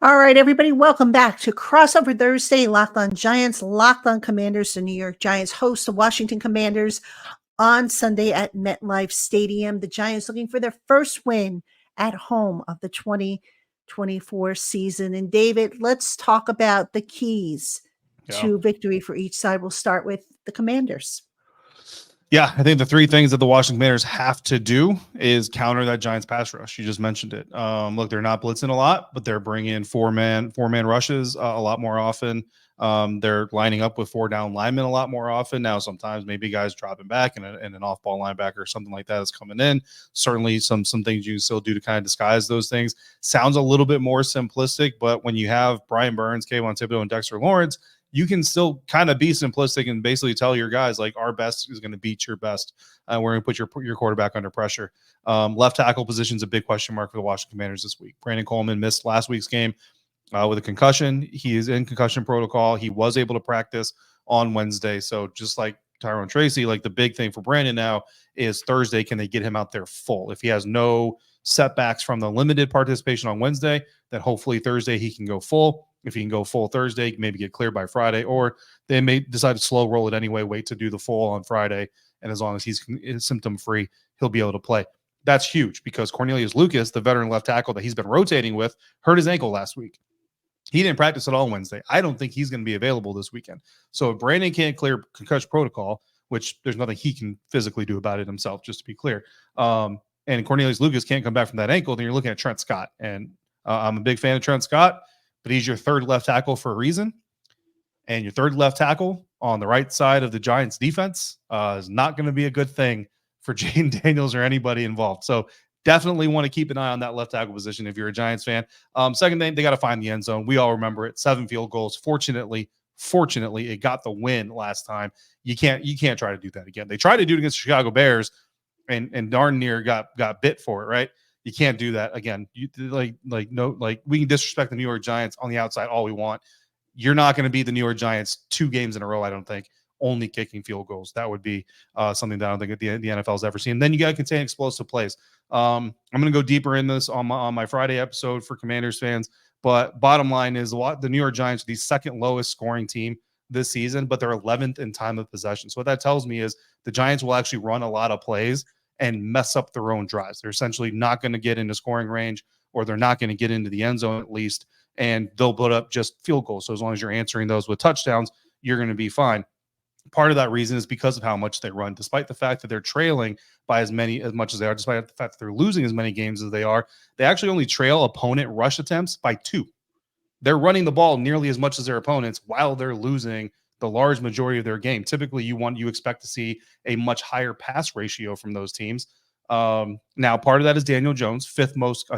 All right, everybody, welcome back to Crossover Thursday. Locked on Giants, Locked on Commanders. The New York Giants host the Washington Commanders on Sunday at MetLife Stadium. The Giants looking for their first win at home of the 2024 season. And David, let's talk about the keys Yeah. to victory for each side. We'll start with the Commanders. Yeah, I think the three things that the Washington Commanders have to do is counter that Giants pass rush. You just mentioned it. Look, they're not blitzing a lot, but they're bringing four-man rushes a lot more often. They're lining up with four down linemen a lot more often. Now, sometimes maybe guys dropping back and an off-ball linebacker or something like that is coming in. Certainly some things you can still do to kind of disguise those things. Sounds a little bit more simplistic, but when you have Brian Burns, Kayvon Thibodeau, and Dexter Lawrence, you can still kind of be simplistic and basically tell your guys, like, our best is going to beat your best. We're going to put your quarterback under pressure. Left tackle position is a big question mark for the Washington Commanders this week. Brandon Coleman missed last week's game with a concussion. He is in concussion protocol. He was able to practice on Wednesday. So just like Tyrone Tracy, like, the big thing for Brandon now is Thursday, can they get him out there full? If he has no setbacks from the limited participation on Wednesday, then hopefully Thursday he can go full. If he can go full Thursday, maybe get cleared by Friday, or they may decide to slow roll it anyway, wait to do the full on Friday. And as long as he's symptom free, he'll be able to play. That's huge because Cornelius Lucas, the veteran left tackle that he's been rotating with, hurt his ankle last week. He didn't practice at all Wednesday. I don't think he's going to be available this weekend. So if Brandon can't clear concussion protocol, which there's nothing he can physically do about it himself, just to be clear, and Cornelius Lucas can't come back from that ankle, then you're looking at Trent Scott. And I'm a big fan of Trent Scott, but he's your third left tackle for a reason. And your third left tackle on the right side of the Giants defense is not going to be a good thing for Jaden Daniels or anybody involved. So definitely want to keep an eye on that left tackle position if you're a Giants fan. Second thing, they got to find the end zone. We all remember it. 7 field goals. Fortunately, it got the win last time. You can't try to do that again. They tried to do it against the Chicago Bears and darn near got bit for it, right? You can't do that again. We can disrespect the New York Giants on the outside all we want. You're not going to beat the New York Giants 2 games in a row, I don't think, only kicking field goals. That would be something that I don't think the NFL's ever seen. And then you got to contain explosive plays. I'm going to go deeper in this on my Friday episode for Commanders fans. But bottom line is, the New York Giants are the second lowest scoring team this season, but they're 11th in time of possession. So what that tells me is the Giants will actually run a lot of plays and mess up their own drives. They're essentially not going to get into scoring range, or they're not going to get into the end zone at least, and they'll put up just field goals. So as long as you're answering those with touchdowns, you're going to be fine. Part of that reason is because of how much they run. Despite the fact that they're trailing by as much as they are, despite the fact that they're losing as many games as they are, they actually only trail opponent rush attempts by 2. They're running the ball nearly as much as their opponents while they're losing the large majority of their game. Typically, you expect to see a much higher pass ratio from those teams. Now, part of that is Daniel Jones, 5th most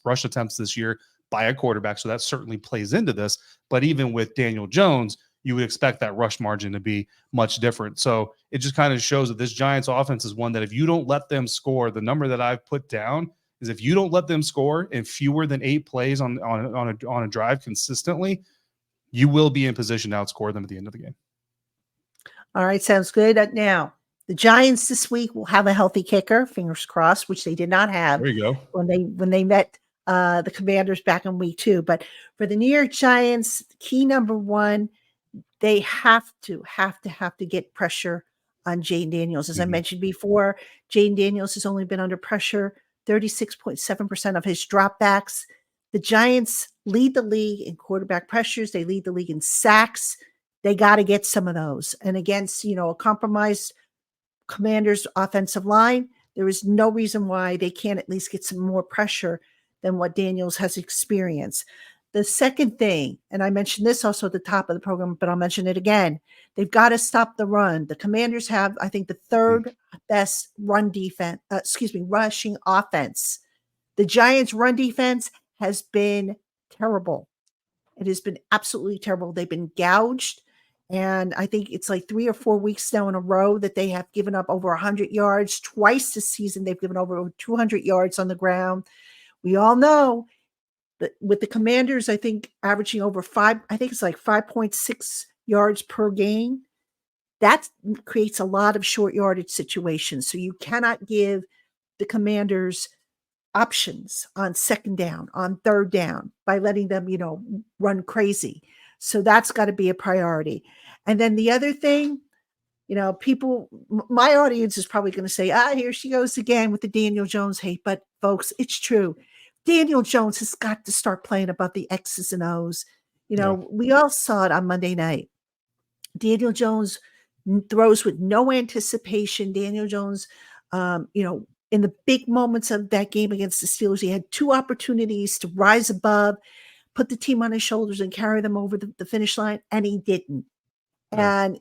rush attempts this year by a quarterback. So that certainly plays into this. But even with Daniel Jones, you would expect that rush margin to be much different. So it just kind of shows that this Giants offense is one that if you don't let them score, the number that I've put down is if you don't let them score in fewer than 8 plays on a drive consistently, you will be in position to outscore them at the end of the game. All right, sounds good. Now, the Giants this week will have a healthy kicker, fingers crossed, which they did not have. There you go. When they met the Commanders back in week 2. But for the New York Giants, key number 1, they have to get pressure on Jaden Daniels. As I mentioned before, Jaden Daniels has only been under pressure 36.7% of his dropbacks. The Giants lead the league in quarterback pressures. They lead the league in sacks. They got to get some of those. And against, a compromised Commanders offensive line, there is no reason why they can't at least get some more pressure than what Daniels has experienced. The second thing, and I mentioned this also at the top of the program, but I'll mention it again, they've got to stop the run. The Commanders have, I think, the 3rd best rushing offense. The Giants' run defense has been terrible. It has been absolutely terrible. They've been gouged, and I think it's like 3 or 4 weeks now in a row that they have given up over 100 yards. Twice this season, they've given over 200 yards on the ground. We all know that with the Commanders, I think averaging over 5.6 yards per game, that creates a lot of short yardage situations. So you cannot give the Commanders options on second down, on third down by letting them, run crazy. So that's got to be a priority. And then the other thing, my audience is probably going to say, here she goes again with the Daniel Jones hate. But folks, it's true. Daniel Jones has got to start playing about the X's and O's. Yeah. We all saw it on Monday night. Daniel Jones throws with no anticipation. Daniel Jones, in the big moments of that game against the Steelers, he had 2 opportunities to rise above, put the team on his shoulders and carry them over the finish line, and he didn't. Yeah. And,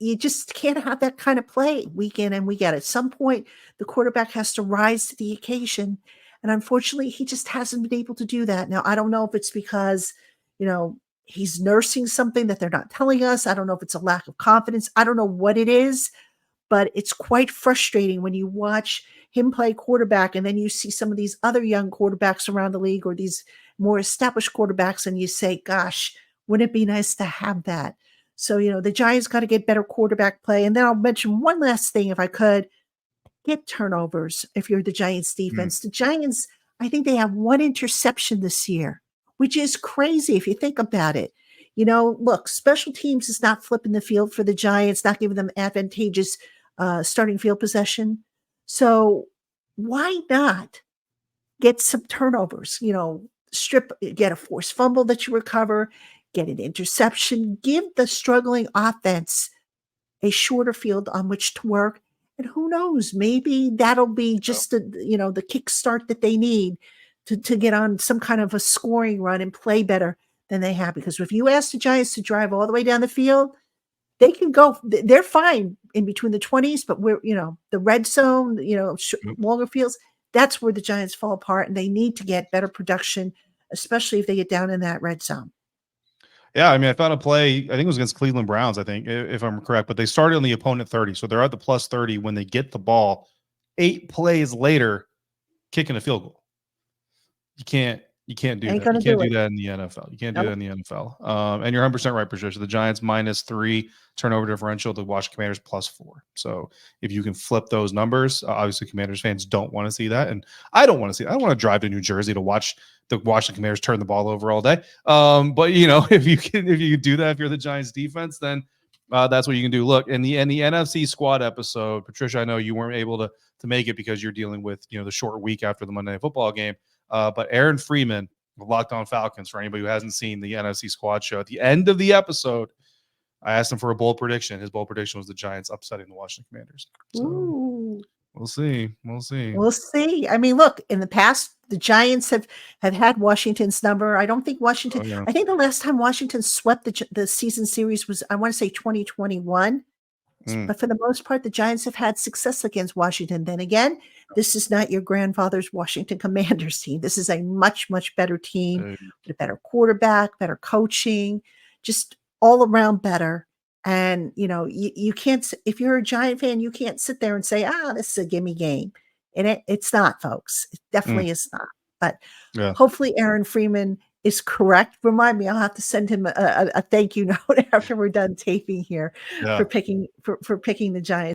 you just can't have that kind of play week in and week out. At some point, the quarterback has to rise to the occasion. And unfortunately, he just hasn't been able to do that. Now, I don't know if it's because, he's nursing something that they're not telling us. I don't know if it's a lack of confidence. I don't know what it is, but it's quite frustrating when you watch him play quarterback and then you see some of these other young quarterbacks around the league or these more established quarterbacks and you say, gosh, wouldn't it be nice to have that? So, the Giants got to get better quarterback play. And then I'll mention one last thing, if I could. Get turnovers if you're the Giants defense. The Giants, I think they have 1 interception this year, which is crazy if you think about it. Look, special teams is not flipping the field for the Giants, not giving them advantageous starting field possession. So why not get some turnovers? Get a forced fumble that you recover, get an interception, give the struggling offense a shorter field on which to work. And who knows, maybe that'll be just the kickstart that they need to get on some kind of a scoring run and play better than they have. Because if you ask the Giants to drive all the way down the field, they can go, they're fine in between the 20s, but the red zone, longer fields, that's where the Giants fall apart and they need to get better production, especially if they get down in that red zone. Yeah, I mean, I found a play, I think it was against Cleveland Browns, I think, if I'm correct, but they started on the opponent 30. So they're at the plus 30 when they get the ball. 8 plays later, kicking a field goal. You can't do Ain't that. gonna You can't do do it. that in the NFL. You can't do Nope. that in the NFL. And you're 100% right, Patricia. The Giants -3 turnover differential, the Washington Commanders +4. So if you can flip those numbers, obviously Commanders fans don't want to see that. And I don't want to see it. I don't want to drive to New Jersey to watch the Washington Commanders turn the ball over all day. But if you can do that, if you're the Giants defense, then that's what you can do. Look, in the NFC squad episode, Patricia, I know you weren't able to make it because you're dealing with the short week after the Monday Night Football game. But Aaron Freeman, Locked On Falcons, for anybody who hasn't seen the NFC squad show, at the end of the episode, I asked him for a bold prediction. His bold prediction was the Giants upsetting the Washington Commanders. So Ooh. we'll see. We'll see. We'll see. I mean, look, in the past, the Giants have had Washington's number. I don't think Washington, Yeah. I think the last time Washington swept the season series was, I want to say 2021. But for the most part, the Giants have had success against Washington. Then again, this is not your grandfather's Washington Commanders team. This is a much, much better team with a better quarterback, better coaching, just all around better. And, you can't, if you're a Giant fan, you can't sit there and say, this is a gimme game. And it's not, folks. It definitely is not. But hopefully Aaron Freeman is correct. Remind me, I'll have to send him a thank you note after we're done taping here for picking the Giants.